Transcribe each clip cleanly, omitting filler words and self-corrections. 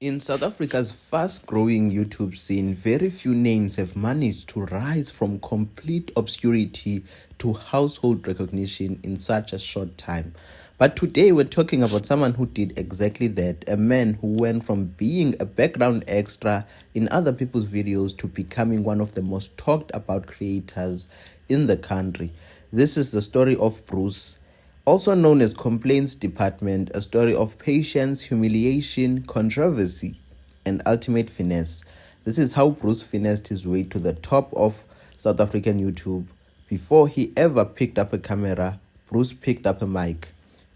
In South Africa's fast-growing YouTube scene, very few names have managed to rise from complete obscurity to household recognition in such a short time. But today we're talking about someone who did exactly that, a man who went from being a background extra in other people's videos to becoming one of the most talked about creators in the country. This is the story of Bruce, also known as Complaints Department, a story of patience, humiliation, controversy, and ultimate finesse. This is how Bruce finessed his way to the top of South African YouTube. Before he ever picked up a camera, Bruce picked up a mic.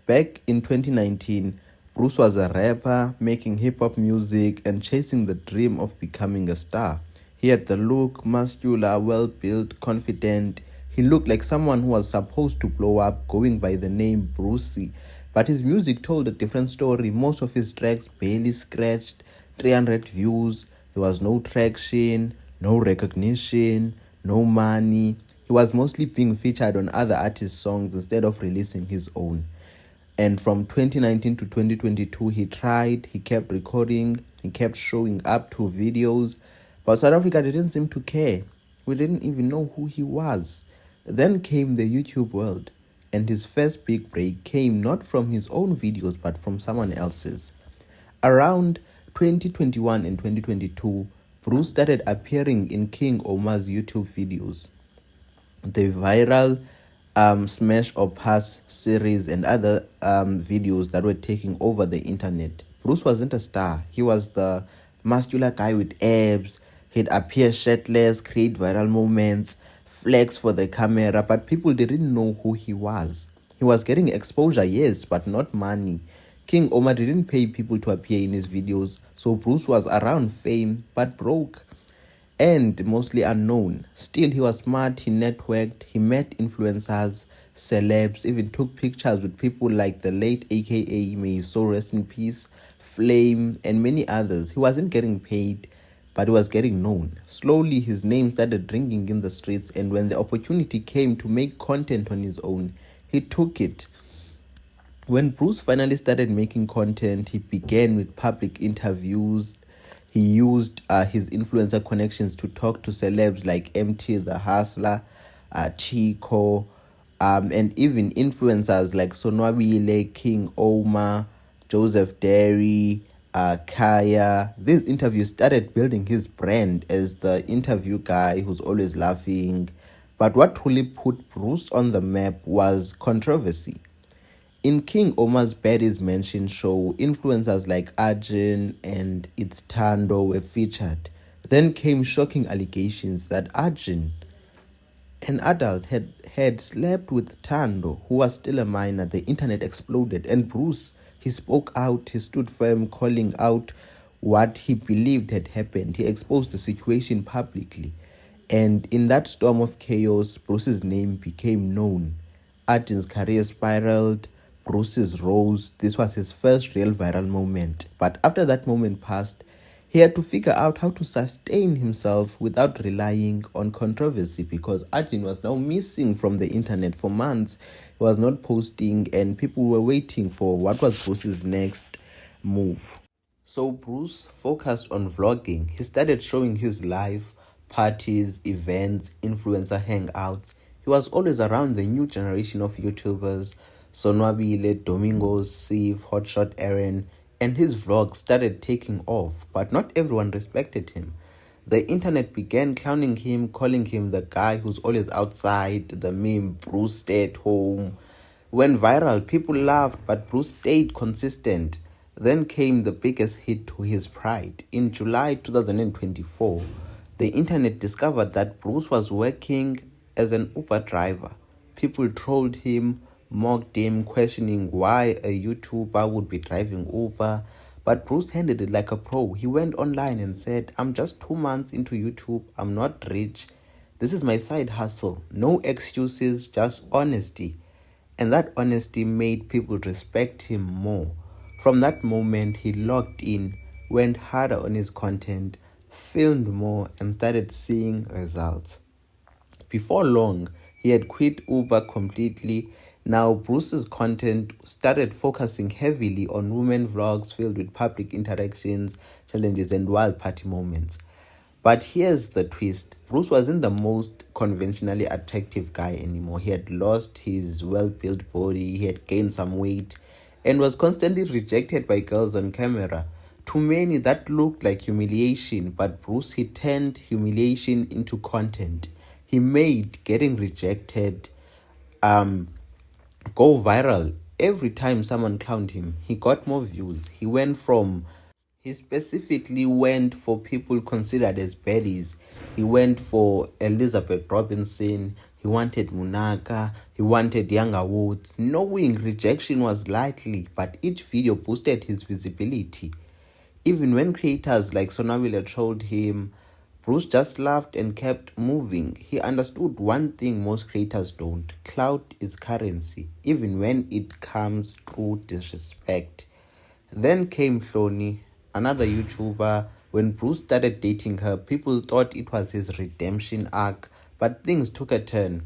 Back in 2019, Bruce was a rapper, making hip-hop music and chasing the dream of becoming a star. He had the look, muscular, well-built, confident. He looked like someone who was supposed to blow up, going by the name Brucey. But his music told a different story. Most of his tracks barely scratched 300 views. There was no traction, no recognition, no money. He was mostly being featured on other artists' songs instead of releasing his own. And from 2019 to 2022, he tried, he kept recording, he kept showing up to videos. But South Africa didn't seem to care. We didn't even know who he was. Then came the YouTube world, and his first big break came not from his own videos but from someone else's. Around 2021 and 2022, Bruce started appearing in King Omar's YouTube videos. The viral Smash or Pass series and other videos that were taking over the internet. Bruce wasn't a star. He was the muscular guy with abs. He'd appear shirtless, create viral moments, flex for the camera, but people didn't know who he was. He was getting exposure, yes, but not money. King Omar didn't pay people to appear in his videos, so Bruce was around fame, but broke and mostly unknown. Still, he was smart, he networked, he met influencers, celebs, even took pictures with people like the late aka, may his soul rest in peace, Flame, and many others. He wasn't getting paid, but he was getting known. Slowly, his name started ringing in the streets, and when the opportunity came to make content on his own, he took it. When Bruce finally started making content, he began with public interviews. He used his influencer connections to talk to celebs like MT the Hustler, Chico, and even influencers like Sonwabile, King Omar, Joseph Derry, Kaya. These interviews started building his brand as the interview guy who's always laughing. But what truly put Bruce on the map was controversy. In King Omar's Baddies Mansion show, influencers like Arjun and It's Tando were featured. Then came shocking allegations that Arjun, an adult, had slept with Tando, who was still a minor. The internet exploded, and Bruce, he spoke out, he stood firm, calling out what he believed had happened. He exposed the situation publicly. And in that storm of chaos, Bruce's name became known. Arjun's career spiraled, Bruce's rose. This was his first real viral moment. But after that moment passed, he had to figure out how to sustain himself without relying on controversy, because Arjun was now missing from the internet for months. He was not posting, and people were waiting for what was Bruce's next move. So Bruce focused on vlogging. He started showing his life, parties, events, influencer hangouts. He was always around the new generation of YouTubers, Sonwabile, Domingos, Steve, Hotshot Aaron, and his vlogs started taking off, but not everyone respected him. The internet began clowning him, calling him the guy who's always outside, the meme Bruce stayed home. Went viral, people laughed, but Bruce stayed consistent. Then came the biggest hit to his pride. In July 2024, the internet discovered that Bruce was working as an Uber driver. People trolled him, mocked him, questioning why a YouTuber would be driving Uber. But Bruce handled it like a pro. He went online and said, "I'm just 2 months into YouTube. I'm not rich. This is my side hustle. No excuses, just honesty." And that honesty made people respect him more. From that moment, he locked in, went harder on his content, filmed more, and started seeing results. Before long, he had quit Uber completely. Now, Bruce's content started focusing heavily on women vlogs filled with public interactions, challenges, and wild party moments. But here's the twist. Bruce wasn't the most conventionally attractive guy anymore. He had lost his well-built body, he had gained some weight, and was constantly rejected by girls on camera. To many, that looked like humiliation, but Bruce, he turned humiliation into content. He made getting rejected go viral. Every time someone clowned him, he got more views. He specifically went for people considered as baddies. He went for Elizabeth Robinson, he wanted Munaka, he wanted Young Awards, knowing rejection was likely, but each video boosted his visibility. Even when creators like Sonawile trolled him, Bruce just laughed and kept moving. He understood one thing most creators don't: clout is currency, even when it comes through disrespect. Then came Hloni, another YouTuber. When Bruce started dating her, people thought it was his redemption arc, but things took a turn.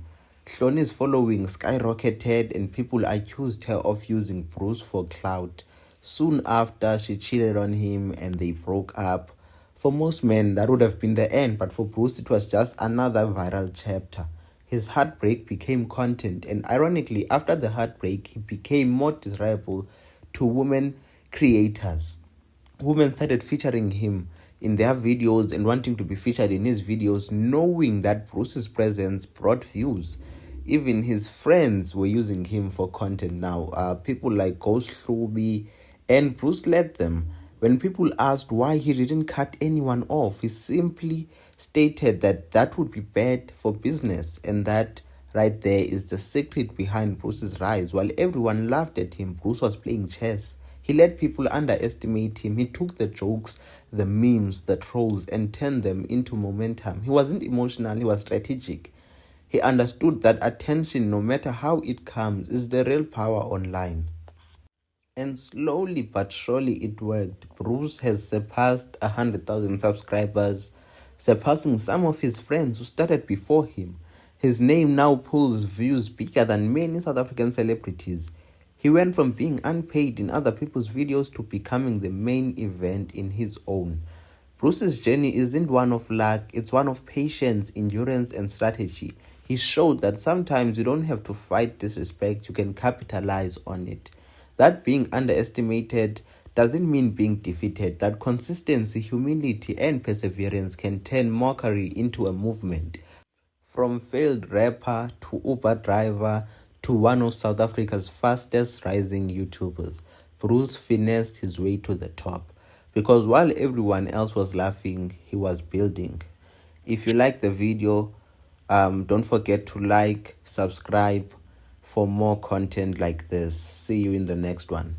Hloni's following skyrocketed and people accused her of using Bruce for clout. Soon after, she cheated on him and they broke up. For most men, that would have been the end, but for Bruce, it was just another viral chapter. His heartbreak became content, and ironically, after the heartbreak, he became more desirable to women creators. Women started featuring him in their videos and wanting to be featured in his videos, knowing that Bruce's presence brought views. Even his friends were using him for content now. People like Ghost Hlubi, and Bruce led them. When people asked why he didn't cut anyone off, he simply stated that that would be bad for business, and that right there is the secret behind Bruce's rise. While everyone laughed at him, Bruce was playing chess. He let people underestimate him. He took the jokes, the memes, the trolls, and turned them into momentum. He wasn't emotional, he was strategic. He understood that attention, no matter how it comes, is the real power online. And slowly but surely it worked. Bruce has surpassed 100,000 subscribers, surpassing some of his friends who started before him. His name now pulls views bigger than many South African celebrities. He went from being unpaid in other people's videos to becoming the main event in his own. Bruce's journey isn't one of luck, it's one of patience, endurance, and strategy. He showed that sometimes you don't have to fight disrespect, you can capitalize on it. That being underestimated doesn't mean being defeated. That consistency, humility, and perseverance can turn mockery into a movement. From failed rapper to Uber driver to one of South Africa's fastest rising YouTubers, Bruce finessed his way to the top. Because while everyone else was laughing, he was building. If you like the video, don't forget to like, subscribe for more content like this. See you in the next one.